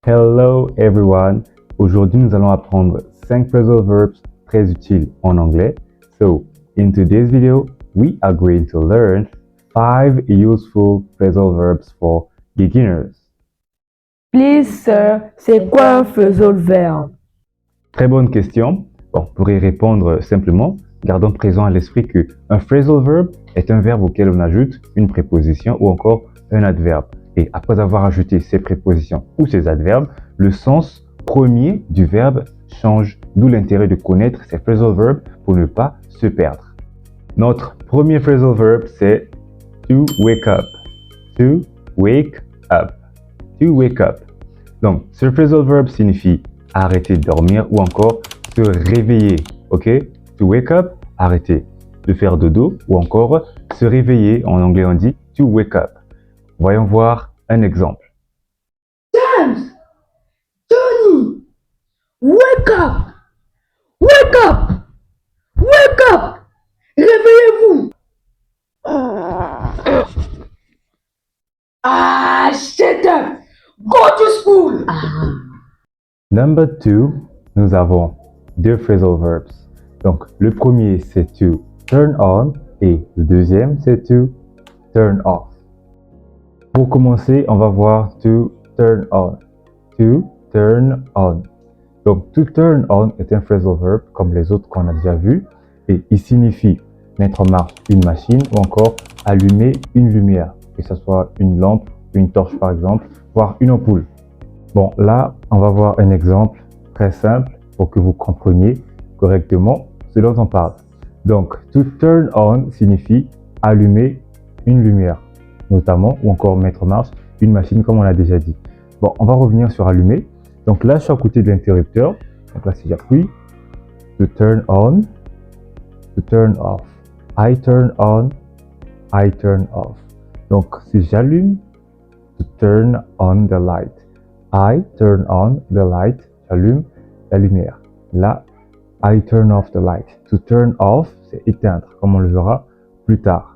Hello everyone! Aujourd'hui, nous allons apprendre 5 phrasal verbs très utiles en anglais. So, in today's video, we are going to learn 5 useful phrasal verbs for beginners. Please, sir, c'est quoi un phrasal verb? Très bonne question. Bon, pour y répondre simplement, gardons présent à l'esprit que un phrasal verb est un verbe auquel on ajoute une préposition ou encore un adverbe. Et après avoir ajouté ces prépositions ou ces adverbes, le sens premier du verbe change, d'où l'intérêt de connaître ces phrasal verbs pour ne pas se perdre. Notre premier phrasal verb, c'est to wake up. To wake up. To wake up. Donc, ce phrasal verb signifie arrêter de dormir ou encore se réveiller. Ok? To wake up, arrêter de faire dodo ou encore se réveiller. En anglais, on dit to wake up. Voyons voir un exemple. James! Tony! Wake up! Wake up! Wake up! Réveillez-vous! Shut up! Go to school! Number 2, nous avons deux phrasal verbs. Donc, le premier, c'est to turn on et le deuxième, c'est to turn off. Pour commencer, on va voir to turn on. To turn on. Donc, to turn on est un phrasal verb comme les autres qu'on a déjà vus et il signifie mettre en marche une machine ou encore allumer une lumière, que ce soit une lampe, une torche par exemple, voire une ampoule. Bon, là, on va voir un exemple très simple pour que vous compreniez correctement ce dont on parle. Donc, to turn on signifie allumer une lumière, notamment, ou encore mettre en marche une machine comme on l'a déjà dit. Bon, on va revenir sur allumer. Donc là, je suis à côté de l'interrupteur. Donc là, si j'appuie, to turn on, to turn off. I turn on, I turn off. Donc, si j'allume, to turn on the light. I turn on the light, j'allume la lumière. Là, I turn off the light. To turn off, c'est éteindre, comme on le verra plus tard.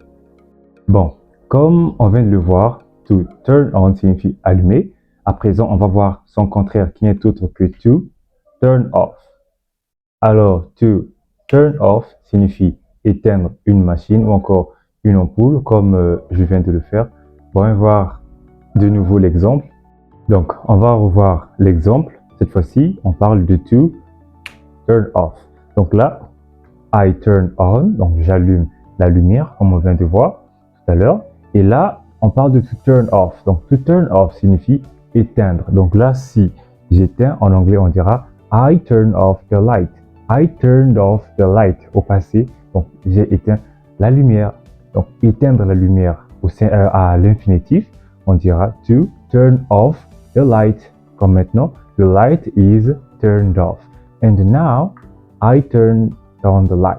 Bon, comme on vient de le voir, to turn on signifie allumer. À présent, on va voir son contraire qui n'est autre que to turn off. Alors, to turn off signifie éteindre une machine ou encore une ampoule, comme je viens de le faire. On va voir de nouveau l'exemple. Donc, on va revoir l'exemple. Cette fois-ci, on parle de to turn off. Donc là, I turn on, donc j'allume la lumière, comme on vient de voir tout à l'heure. Et là, on parle de to turn off. Donc, to turn off signifie éteindre. Donc là, si j'éteins, en anglais, on dira I turn off the light. I turned off the light au passé. Donc, j'ai éteint la lumière. Donc, éteindre la lumière à l'infinitif, on dira to turn off the light. Comme maintenant, the light is turned off. And now, I turn on the light.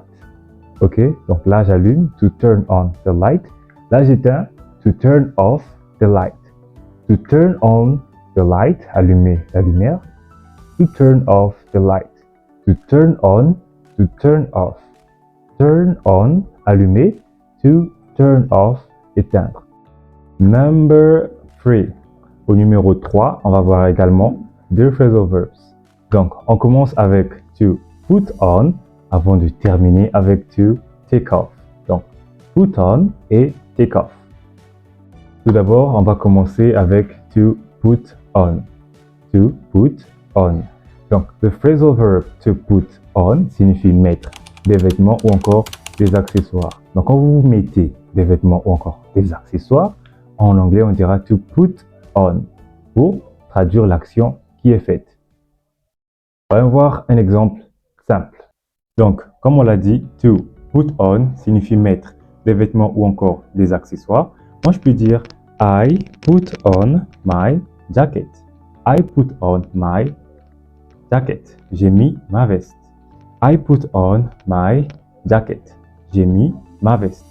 Ok? Donc là, j'allume to turn on the light. Là, j'éteins to turn off the light. To turn on the light, allumer la lumière. To turn off the light. To turn on, to turn off. Turn on, allumer. To turn off, éteindre. Number 3. Au numéro 3, on va voir également deux phrasal verbs. Donc, on commence avec to put on avant de terminer avec to take off. Donc, put on et take off. Tout d'abord, on va commencer avec to put on. To put on. Donc, le phrasal verb to put on signifie mettre des vêtements ou encore des accessoires. Donc, quand vous mettez des vêtements ou encore des accessoires, en anglais, on dira to put on pour traduire l'action qui est faite. On va voir un exemple simple. Donc, comme on l'a dit, to put on signifie mettre des vêtements ou encore des accessoires. Moi, je peux dire I put on my jacket. I put on my jacket. J'ai mis ma veste. I put on my jacket. J'ai mis ma veste.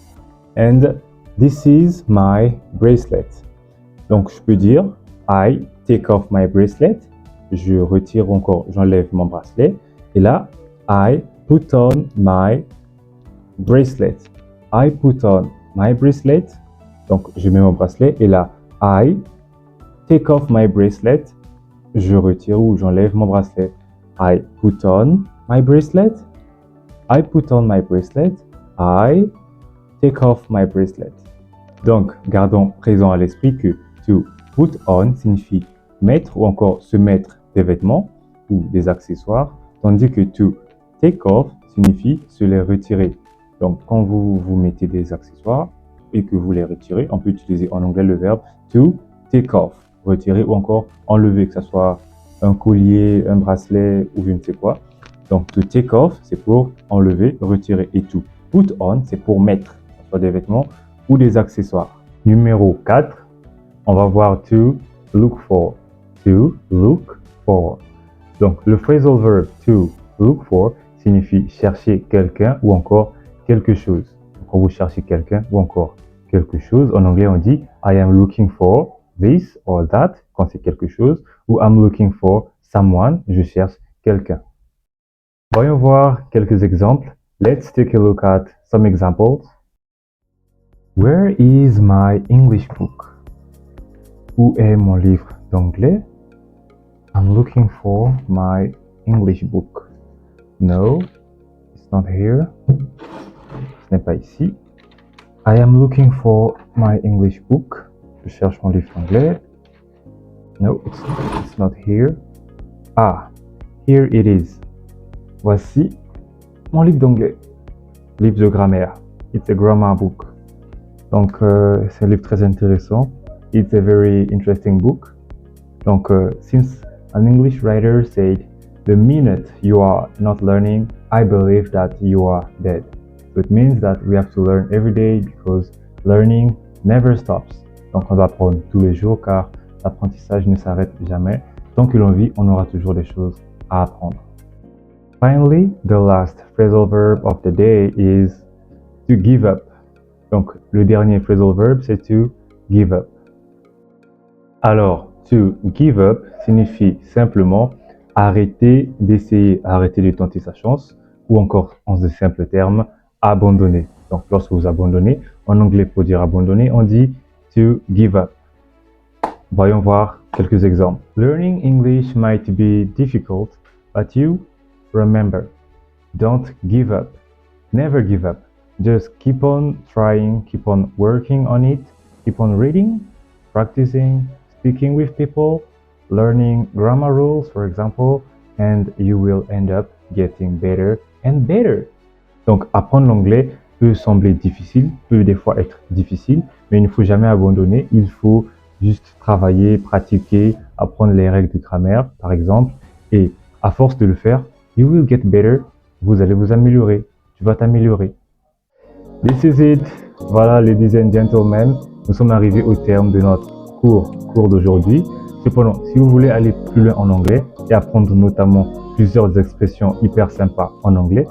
And this is my bracelet. Donc, je peux dire I take off my bracelet. Je retire encore, j'enlève mon bracelet. Et là, I put on my bracelet. I put on my bracelet. Donc, je mets mon bracelet. Et là, I take off my bracelet. je retire ou j'enlève mon bracelet. I put on my bracelet. I put on my bracelet. I take off my bracelet. Donc, gardons présent à l'esprit que to put on signifie mettre ou encore se mettre des vêtements ou des accessoires, tandis que to take off signifie se les retirer. Donc, quand vous mettez des accessoires et que vous les retirez, on peut utiliser en anglais le verbe to take off, retirer ou encore enlever, que ce soit un collier, un bracelet ou je ne sais quoi. Donc, to take off, c'est pour enlever, retirer. Et to put on, c'est pour mettre, que ce soit des vêtements ou des accessoires. Numéro 4, on va voir to look for. To look for. Donc, le phrasal verb to look for signifie chercher quelqu'un ou encore quelque chose. Donc, quand vous cherchez quelqu'un ou encore quelque chose, en anglais on dit I am looking for this or that quand c'est quelque chose, ou I'm looking for someone, je cherche quelqu'un. Voyons voir quelques exemples. Let's take a look at some examples. Where is my English book? Où est mon livre d'anglais? I'm looking for my English book. No, it's not here. Ce n'est pas ici. I am looking for my English book. Je cherche mon livre d'anglais. No, it's not here. Ah, here it is. Voici mon livre d'anglais. Livre de grammaire. It's a grammar book. Donc, c'est un livre très intéressant. It's a very interesting book. Donc, since an English writer said, the minute you are not learning, I believe that you are dead. So it means that we have to learn every day because learning never stops. Donc, on doit apprendre tous les jours car l'apprentissage ne s'arrête jamais. Tant que l'on vit, on aura toujours des choses à apprendre. Finally, the last phrasal verb of the day is to give up. Donc, le dernier phrasal verb, c'est to give up. Alors, to give up signifie simplement arrêter d'essayer, arrêter de tenter sa chance, ou encore, en de simples termes, abandonner. Donc, lorsque vous abandonnez, en anglais, pour dire abandonner, on dit to give up. Voyons voir quelques exemples. Learning English might be difficult, but you remember, don't give up. Never give up. Just keep on trying, keep on working on it, keep on reading, practicing, speaking with people, learning grammar rules, for example, and you will end up getting better and better. Donc, apprendre l'anglais peut sembler difficile, peut des fois être difficile, mais il ne faut jamais abandonner. Il faut juste travailler, pratiquer, apprendre les règles de grammaire, par exemple, et à force de le faire, you will get better. Vous allez vous améliorer. Tu vas t'améliorer. This is it. Voilà, ladies and gentlemen, nous sommes arrivés au terme de notre cours d'aujourd'hui. Cependant, si vous voulez aller plus loin en anglais et apprendre notamment plusieurs expressions hyper sympas en anglais,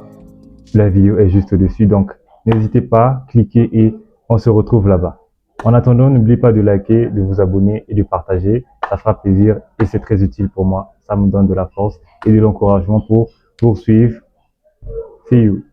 la vidéo est juste au-dessus. Donc, n'hésitez pas, cliquez et on se retrouve là-bas. En attendant, n'oubliez pas de liker, de vous abonner et de partager. Ça fera plaisir et c'est très utile pour moi. Ça me donne de la force et de l'encouragement pour poursuivre. See you.